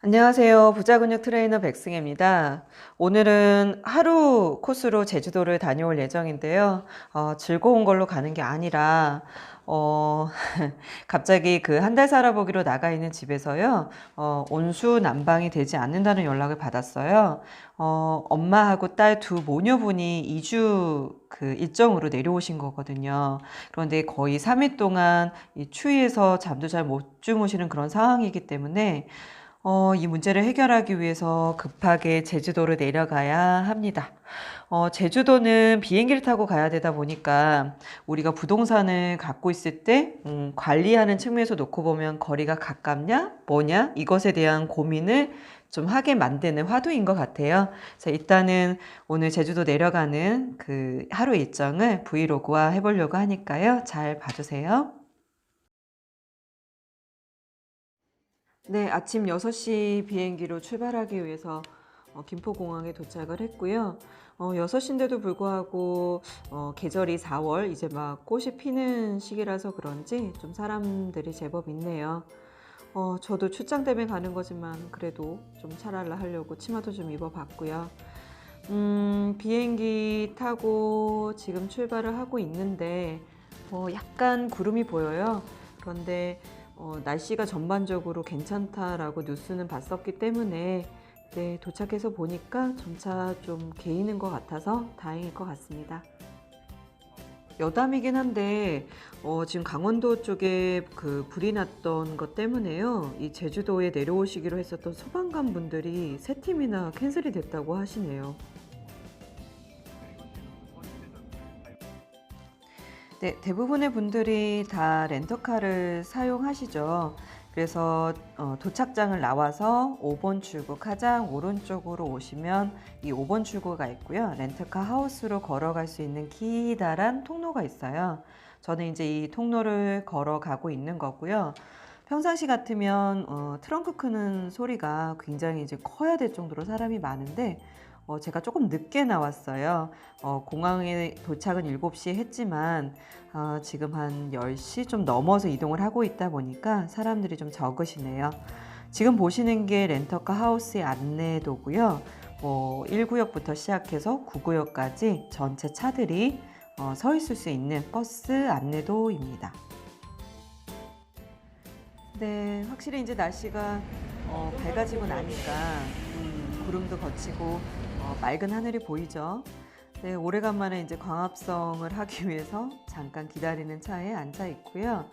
안녕하세요. 부자근육 트레이너 백승혜입니다. 오늘은 하루 코스로 제주도를 다녀올 예정인데요. 즐거운 걸로 가는 게 아니라 어, 갑자기 그 한 달 살아보기로 나가 있는 집에서요. 온수 난방이 되지 않는다는 연락을 받았어요. 엄마하고 딸 두 모녀분이 이주 그 일정으로 내려오신 거거든요. 그런데 거의 3일 동안 이 추위에서 잠도 잘 못 주무시는 그런 상황이기 때문에 이 문제를 해결하기 위해서 급하게 제주도를 내려가야 합니다. 제주도는 비행기를 타고 가야 되다 보니까 우리가 부동산을 갖고 있을 때 관리하는 측면에서 놓고 보면 거리가 가깝냐, 뭐냐 이것에 대한 고민을 좀 하게 만드는 화두인 것 같아요. 그래서 일단은 오늘 제주도 내려가는 그 하루 일정을 브이로그화 해보려고 하니까요. 잘 봐주세요. 네, 아침 6시 비행기로 출발하기 위해서 김포공항에 도착을 했고요. 6시인데도 불구하고 계절이 4월 이제 막 꽃이 피는 시기라서 그런지 좀 사람들이 제법 있네요. 저도 출장 때문에 가는 거지만 그래도 좀 차랄라 하려고 치마도 좀 입어봤고요. 비행기 타고 지금 출발을 하고 있는데 약간 구름이 보여요. 그런데 날씨가 전반적으로 괜찮다라고 뉴스는 봤었기 때문에 네, 도착해서 보니까 점차 좀 개이는 것 같아서 다행일 것 같습니다. 여담이긴 한데 지금 강원도 쪽에 그 불이 났던 것 때문에요. 이 제주도에 내려오시기로 했었던 소방관 분들이 세 팀이나 캔슬이 됐다고 하시네요. 네, 대부분의 분들이 다 렌터카를 사용하시죠. 그래서 도착장을 나와서 5번 출구 가장 오른쪽으로 오시면 이 5번 출구가 있고요. 렌터카 하우스로 걸어갈 수 있는 기다란 통로가 있어요. 저는 이제 이 통로를 걸어가고 있는 거고요. 평상시 같으면 트렁크 크는 소리가 굉장히 이제 커야 될 정도로 사람이 많은데 제가 조금 늦게 나왔어요. 공항에 도착은 7시에 했지만 지금 한 10시 좀 넘어서 이동을 하고 있다 보니까 사람들이 좀 적으시네요. 지금 보시는 게 렌터카 하우스의 안내도고요. 1구역부터 시작해서 9구역까지 전체 차들이 서 있을 수 있는 버스 안내도입니다. 네, 확실히 이제 날씨가 밝아지고 나니까 구름도 걷히고 맑은 하늘이 보이죠. 네, 오래간만에 이제 광합성을 하기 위해서 잠깐 기다리는 차에 앉아 있고요.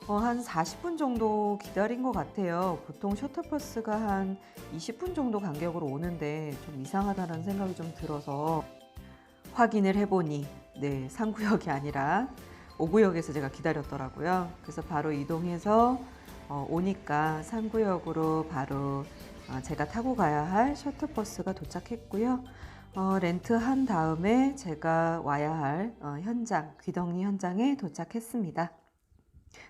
한 40분 정도 기다린 것 같아요. 보통 셔틀버스가 한 20분 정도 간격으로 오는데 좀 이상하다는 생각이 좀 들어서 확인을 해보니 네, 3구역이 아니라 5구역에서 제가 기다렸더라고요. 그래서 바로 이동해서 오니까 3구역으로 바로 제가 타고 가야 할 셔틀버스가 도착했고요. 렌트한 다음에 제가 와야 할 현장, 귀덕리 현장에 도착했습니다.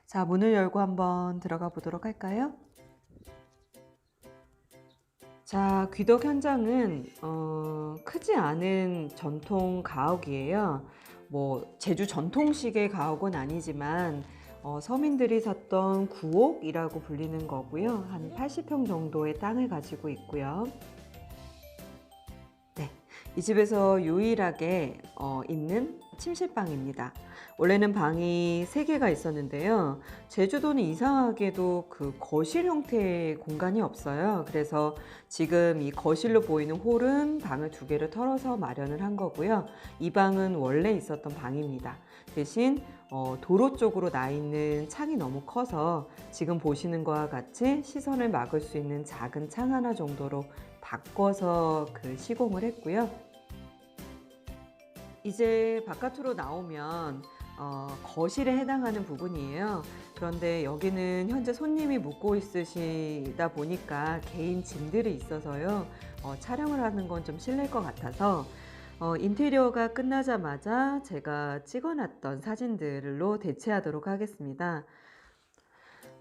자, 문을 열고 한번 들어가 보도록 할까요? 자, 귀덕 현장은 크지 않은 전통 가옥이에요. 뭐 제주 전통식의 가옥은 아니지만 서민들이 샀던 구옥이라고 불리는 거고요. 한 80평 정도의 땅을 가지고 있고요. 네, 이 집에서 유일하게 있는 침실방입니다. 원래는 방이 3개가 있었는데요. 제주도는 이상하게도 그 거실 형태의 공간이 없어요. 그래서 지금 이 거실로 보이는 홀은 방을 2개를 털어서 마련을 한 거고요. 이 방은 원래 있었던 방입니다. 대신 도로 쪽으로 나 있는 창이 너무 커서 지금 보시는 것과 같이 시선을 막을 수 있는 작은 창 하나 정도로 바꿔서 그 시공을 했고요. 이제 바깥으로 나오면 거실에 해당하는 부분이에요. 그런데 여기는 현재 손님이 묵고 있으시다 보니까 개인 짐들이 있어서요. 촬영을 하는 건 좀 실례일 것 같아서 인테리어가 끝나자마자 제가 찍어놨던 사진들로 대체하도록 하겠습니다.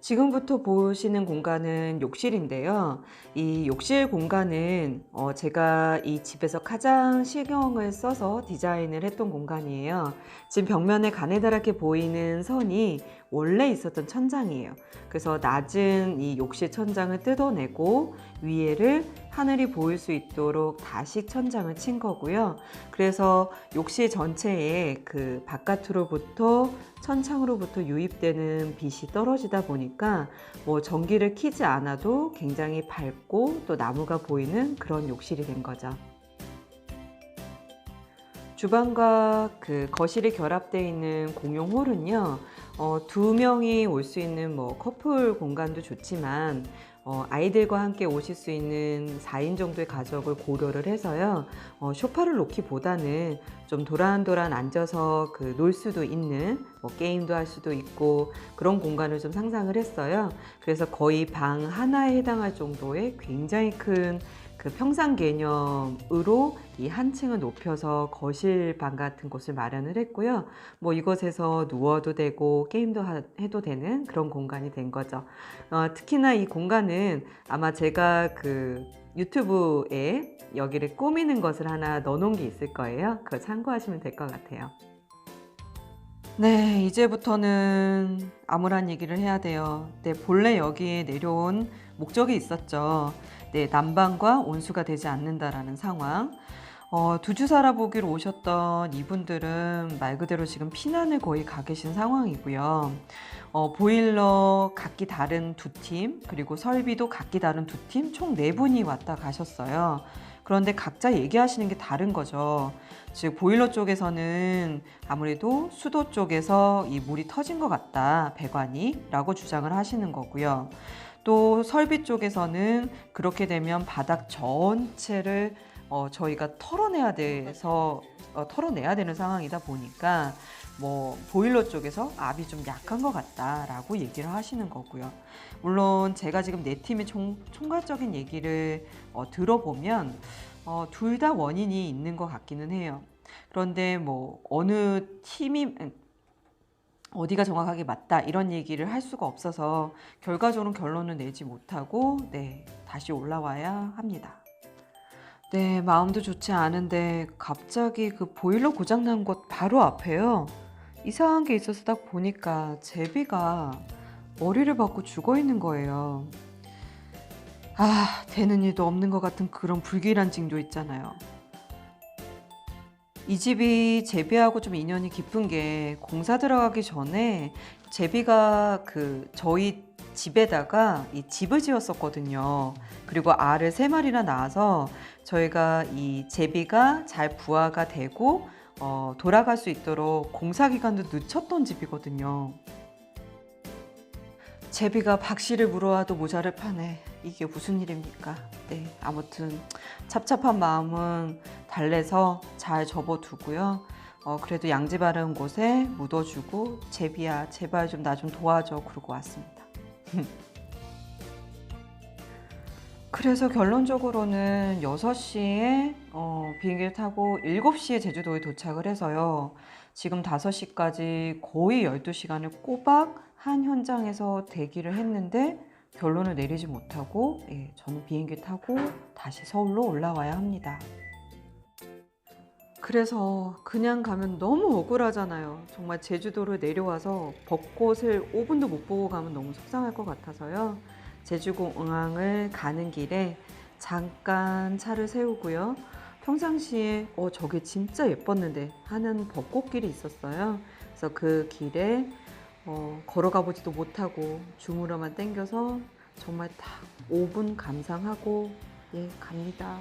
지금부터 보시는 공간은 욕실인데요. 이 욕실 공간은 제가 이 집에서 가장 신경을 써서 디자인을 했던 공간이에요. 지금 벽면에 가느다랗게 보이는 선이 원래 있었던 천장이에요. 그래서 낮은 이 욕실 천장을 뜯어내고 위에를 하늘이 보일 수 있도록 다시 천장을 친 거고요. 그래서 욕실 전체에 그 바깥으로부터 천창으로부터 유입되는 빛이 떨어지다 보니까 뭐 전기를 켜지 않아도 굉장히 밝고 또 나무가 보이는 그런 욕실이 된 거죠. 주방과 그 거실이 결합되어 있는 공용 홀은요, 두 명이 올 수 있는 뭐 커플 공간도 좋지만, 아이들과 함께 오실 수 있는 4인 정도의 가족을 고려를 해서요, 소파를 놓기보다는 좀 도란도란 앉아서 그 놀 수도 있는, 뭐 게임도 할 수도 있고 그런 공간을 좀 상상을 했어요. 그래서 거의 방 하나에 해당할 정도의 굉장히 큰 그 평상 개념으로 이 한 층을 높여서 거실방 같은 곳을 마련을 했고요. 뭐 이곳에서 누워도 되고 게임도 해도 되는 그런 공간이 된 거죠. 특히나 이 공간은 아마 제가 그 유튜브에 여기를 꾸미는 것을 하나 넣어놓은 게 있을 거예요. 그거 참고하시면 될 것 같아요. 네, 이제부터는 암울한 얘기를 해야 돼요. 네, 본래 여기에 내려온 목적이 있었죠. 네, 난방과 온수가 되지 않는다라는 상황. 두 주 살아보기로 오셨던 이분들은 말 그대로 지금 피난을 거의 가 계신 상황이고요. 보일러 각기 다른 두 팀, 그리고 설비도 각기 다른 두 팀, 총 네 분이 왔다 가셨어요. 그런데 각자 얘기하시는 게 다른 거죠. 즉 보일러 쪽에서는 아무래도 수도 쪽에서 이 물이 터진 것 같다, 배관이 라고 주장을 하시는 거고요. 또 설비 쪽에서는 그렇게 되면 바닥 전체를 저희가 털어내야 되는 상황이다 보니까 뭐 보일러 쪽에서 압이 좀 약한 것 같다라고 얘기를 하시는 거고요. 물론 제가 지금 네 팀의 총괄적인 얘기를 들어보면 둘 다 원인이 있는 것 같기는 해요. 그런데 뭐 어느 팀이 어디가 정확하게 맞다 이런 얘기를 할 수가 없어서 결과적으로 결론을 내지 못하고 네, 다시 올라와야 합니다. 네, 마음도 좋지 않은데 갑자기 그 보일러 고장 난 곳 바로 앞에요. 이상한 게 있어서 딱 보니까 제비가 머리를 박고 죽어 있는 거예요. 아, 되는 일도 없는 것 같은 그런 불길한 징조 있잖아요. 이 집이 제비하고 좀 인연이 깊은 게 공사 들어가기 전에 제비가 그 저희 집에다가 이 집을 지었었거든요. 그리고 알을 3마리나 낳아서 저희가 이 제비가 잘 부화가 되고 돌아갈 수 있도록 공사 기간도 늦췄던 집이거든요. 제비가 박씨를 물어와도 모자를 파네. 이게 무슨 일입니까? 네, 아무튼 찹찹한 마음은 달래서 잘 접어두고요. 그래도 양지 바른 곳에 묻어주고 제비야 제발 좀 나 좀 도와줘 그러고 왔습니다. 그래서 결론적으로는 6시에 비행기를 타고 7시에 제주도에 도착을 해서요. 지금 5시까지 거의 12시간을 꼬박 한 현장에서 대기를 했는데 결론을 내리지 못하고 저는 비행기 타고 다시 서울로 올라와야 합니다. 그래서 그냥 가면 너무 억울하잖아요. 정말 제주도를 내려와서 벚꽃을 5분도 못 보고 가면 너무 속상할 것 같아서요. 제주공항을 가는 길에 잠깐 차를 세우고요. 평상시에 저게 진짜 예뻤는데 하는 벚꽃길이 있었어요. 그래서 그 길에 걸어가 보지도 못하고 줌으로만 당겨서 정말 딱 5분 감상하고 갑니다.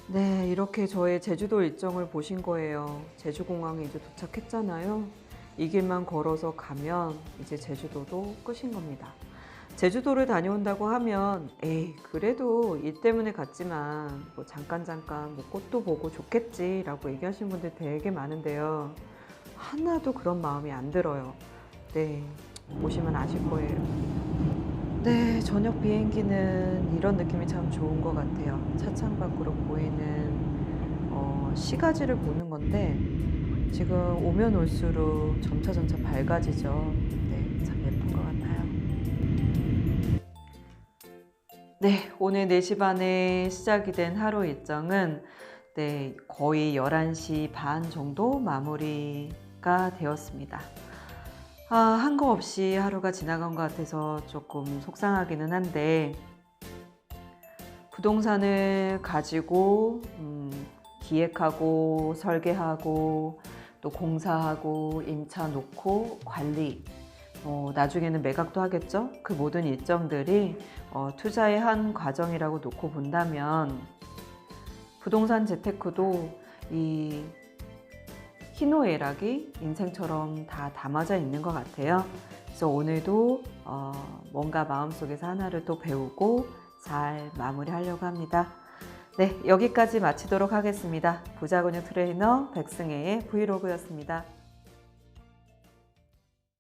네, 이렇게 저의 제주도 일정을 보신 거예요. 제주공항에 이제 도착했잖아요. 이 길만 걸어서 가면 이제 제주도도 끝인 겁니다. 제주도를 다녀온다고 하면 그래도 일 때문에 갔지만 뭐 잠깐 뭐 꽃도 보고 좋겠지 라고 얘기하시는 분들 되게 많은데요. 하나도 그런 마음이 안 들어요. 네, 오시면 아실 거예요. 네, 저녁 비행기는 이런 느낌이 참 좋은 것 같아요. 차창 밖으로 보이는 시가지를 보는 건데 지금 오면 올수록 점차 밝아지죠. 네, 참 예쁜 것 같아요. 네, 오늘 4시 반에 시작이 된 하루 일정은 네, 거의 11시 반 정도 마무리가 되었습니다. 한 거 없이 하루가 지나간 것 같아서 조금 속상하기는 한데, 부동산을 가지고 기획하고 설계하고 또 공사하고 임차 놓고 관리, 나중에는 매각도 하겠죠. 그 모든 일정들이 투자의 한 과정이라고 놓고 본다면 부동산 재테크도 이 희노애락이 인생처럼 다 담아져 있는 것 같아요. 그래서 오늘도 뭔가 마음속에서 하나를 또 배우고 잘 마무리하려고 합니다. 네, 여기까지 마치도록 하겠습니다. 부자근육 트레이너 백승혜의 브이로그였습니다.